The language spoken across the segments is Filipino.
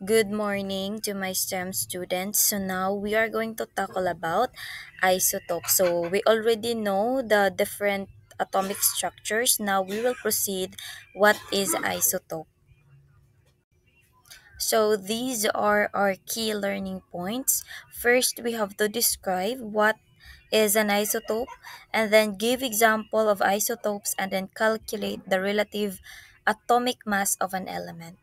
Good morning to my STEM students. So now we are going to tackle about isotopes. So we already know the different atomic structures. Now we will proceed what is isotope. So these are our key learning points. First, we have to describe what is an isotope and then give example of isotopes and then calculate the relative atomic mass of an element.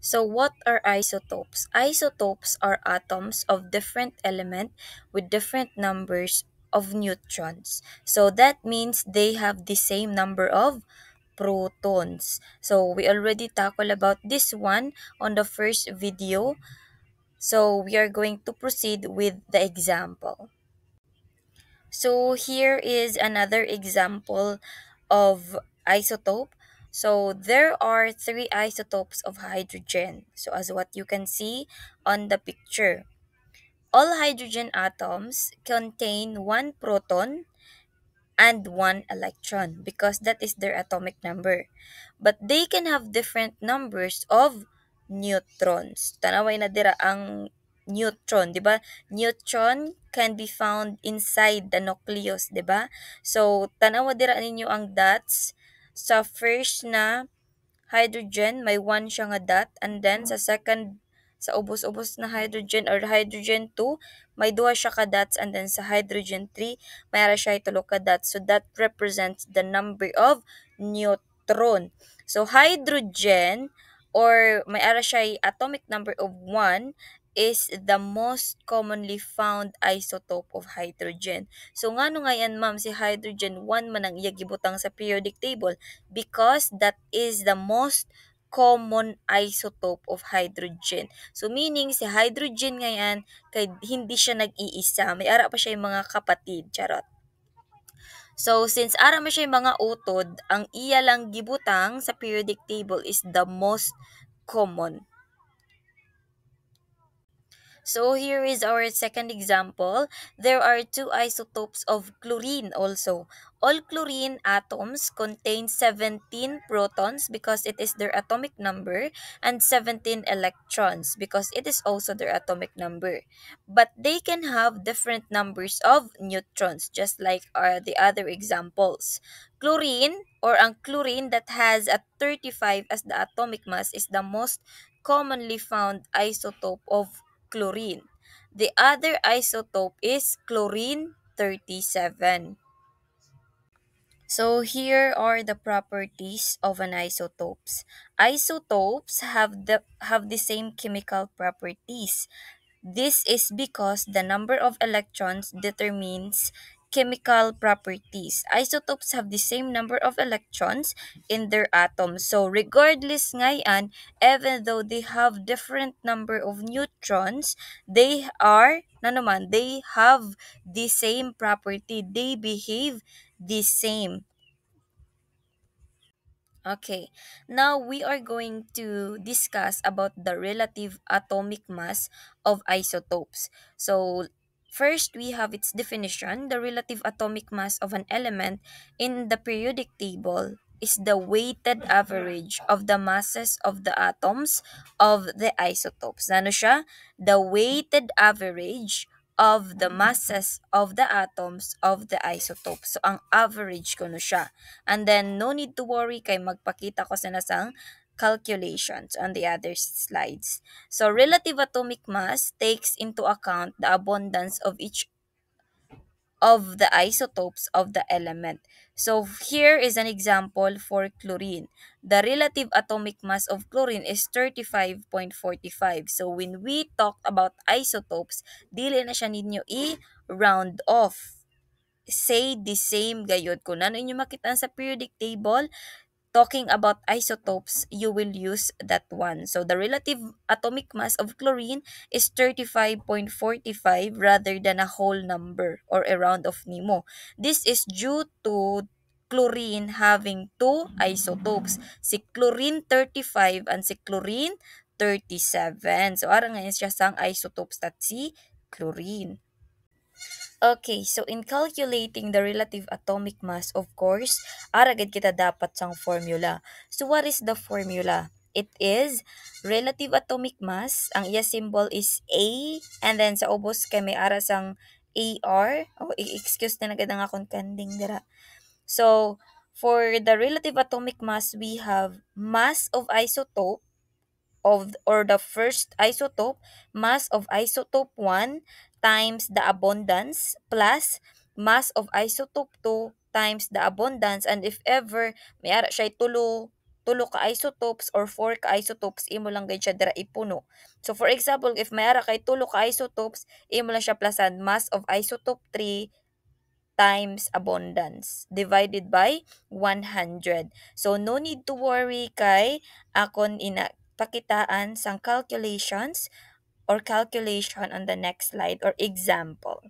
So what are isotopes? Isotopes are atoms of different element with different numbers of neutrons. So that means they have the same number of protons. So we already tackled about this one on the first video. So we are going to proceed with the example. So here is another example of isotope. So there are three isotopes of hydrogen. So as what you can see on the picture, all hydrogen atoms contain one proton and one electron because that is their atomic number. But they can have different numbers of neutrons. Tanaway na dira ang neutron, di ba? Neutron can be found inside the nucleus, di ba? So, tanawa dira ninyo ang dots sa first na hydrogen, may one siya nga dot. And then, sa second, sa ubos-ubos na hydrogen or hydrogen 2, may duha siya ka dots. And then, sa hydrogen 3, may ara siya tulo ka dots. So, that represents the number of neutron. So, hydrogen, or may ara siya atomic number of 1, is the most commonly found isotope of hydrogen. So, ngano nga yan, ma'am, si hydrogen 1 man ang iya gibutang sa periodic table because that is the most common isotope of hydrogen. So meaning si hydrogen ngayon kay hindi siya nag-iisa, may ara pa siya yung mga kapatid, charot. So since ara mo siya yung mga utod, ang iya lang gibutang sa periodic table is the most common. So here is our second example. There are two isotopes of chlorine also. All chlorine atoms contain 17 protons because it is their atomic number and 17 electrons because it is also their atomic number. But they can have different numbers of neutrons just like the other examples. Chlorine or ang chlorine that has a 35 as the atomic mass is the most commonly found isotope of chlorine. The other isotope is chlorine 37. So here are the properties of an isotopes. Isotopes have the same chemical properties. This is because the number of electrons determines chemical properties. Isotopes have the same number of electrons in their atoms. So regardless ngayon, even though they have different number of neutrons, they are they have the same property. They behave the same. Okay, now we are going to discuss about the relative atomic mass of isotopes. So, first we have its definition. The relative atomic mass of an element in the periodic table is the weighted average of the masses of the atoms of the isotopes. Ano siya? The weighted average of the masses of the atoms of the isotopes. So, ang average ko no siya. And then, no need to worry kay magpakita ko sa nasang calculations on the other slides. So, relative atomic mass takes into account the abundance of each of the isotopes of the element. So, here is an example for chlorine. The relative atomic mass of chlorine is 35.45. So, when we talk about isotopes, dili na siya ninyo i-round off. Say the same gayod. Kung ano inyo makita sa periodic table, talking about isotopes, you will use that one. So the relative atomic mass of chlorine is 35.45 rather than a whole number or a round of nemo. This is due to chlorine having two isotopes, si chlorine 35 and si chlorine 37. So ara ngayon siya sang isotopes that si chlorine. Okay, so in calculating the relative atomic mass, of course, aragad kita dapat sang formula. So what is the formula? it is relative atomic mass. Ang iya symbol is A, and then sa ubos kay may aras ang AR. Oh, excuse na nagad ang akong kanding dira. So, for the relative atomic mass, we have mass of isotope of or the first isotope, mass of isotope 1 times the abundance plus mass of isotope 2 times the abundance, and if ever may ara siya tulo tulo ka isotopes or four ka isotopes, imo lang gid siya dira ipuno. So for example, if may ara kay tulo ka isotopes, imo lang siya plasan mass of isotope 3 times abundance divided by 100. So no need to worry kay akon ina pakitaan sang calculations or calculation on the next slide or example.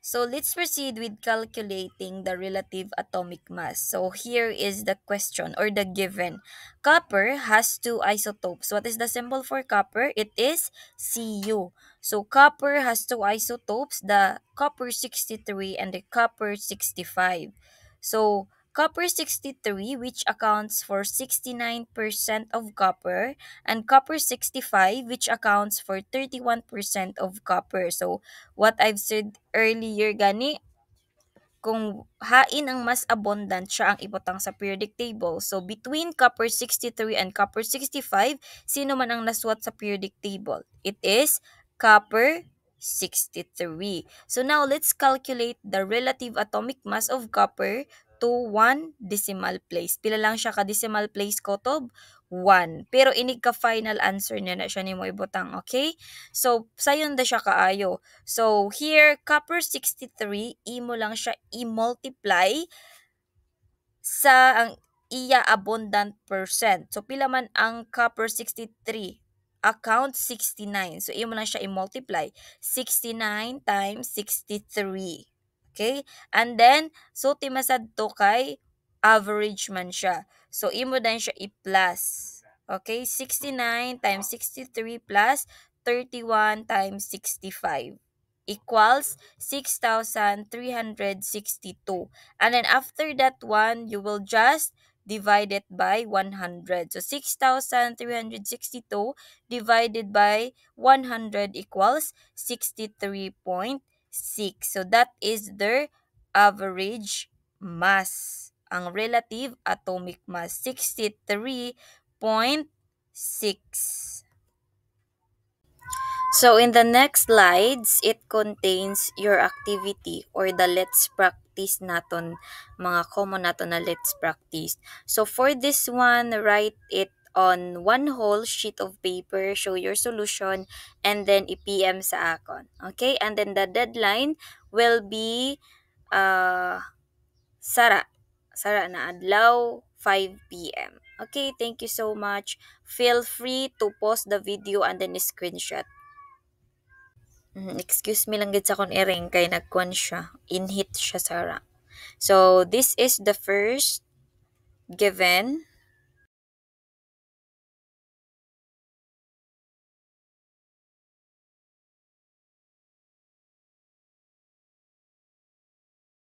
So let's proceed with calculating the relative atomic mass. So here is the question or the given. Copper has two isotopes. What is the symbol for copper? It is Cu. So copper has two isotopes, the copper 63 and the copper 65. So copper 63, which accounts for 69% of copper, and copper 65, which accounts for 31% of copper. So what I've said earlier gani, kung hain ang mas abundant, siya ang ibutang sa periodic table. So, between copper 63 and copper 65, sino man ang naswat sa periodic table? It is copper 63. So, now let's calculate the relative atomic mass of copper to 1 decimal place. Pila lang siya ka decimal place, Kotob? 1. Pero inig ka final answer niya na siya ni mo ibutang, okay? So, sayon da siya kaayo. So, here, copper 63, imo lang siya i-multiply sa ang iya abundant percent. So, pila man ang copper 63? Account 69. So, imo lang siya i-multiply. 69 times 63. Okay? And then, so, timasad to kay average man siya. So, imo din siya i-plus. Okay? 69 times 63 plus 31 times 65 equals 6,362. And then after that one, you will just divide it by 100. So 6,362 divided by 100 equals 63.6. So that is their average mass. Ang relative atomic mass, 63.6. So in the next slides, it contains your activity or the let's practice naton, mga common naton na let's practice. So for this one, write it on one whole sheet of paper, show your solution, and then i-PM sa akon. Okay? And then the deadline will be sara. Sara na adlaw 5 p.m. Okay, thank you so much. Feel free to pause the video and then screenshot. Excuse me lang gid sa kon iring kay nagkuan siya, inhit siya sara. So this is the first given.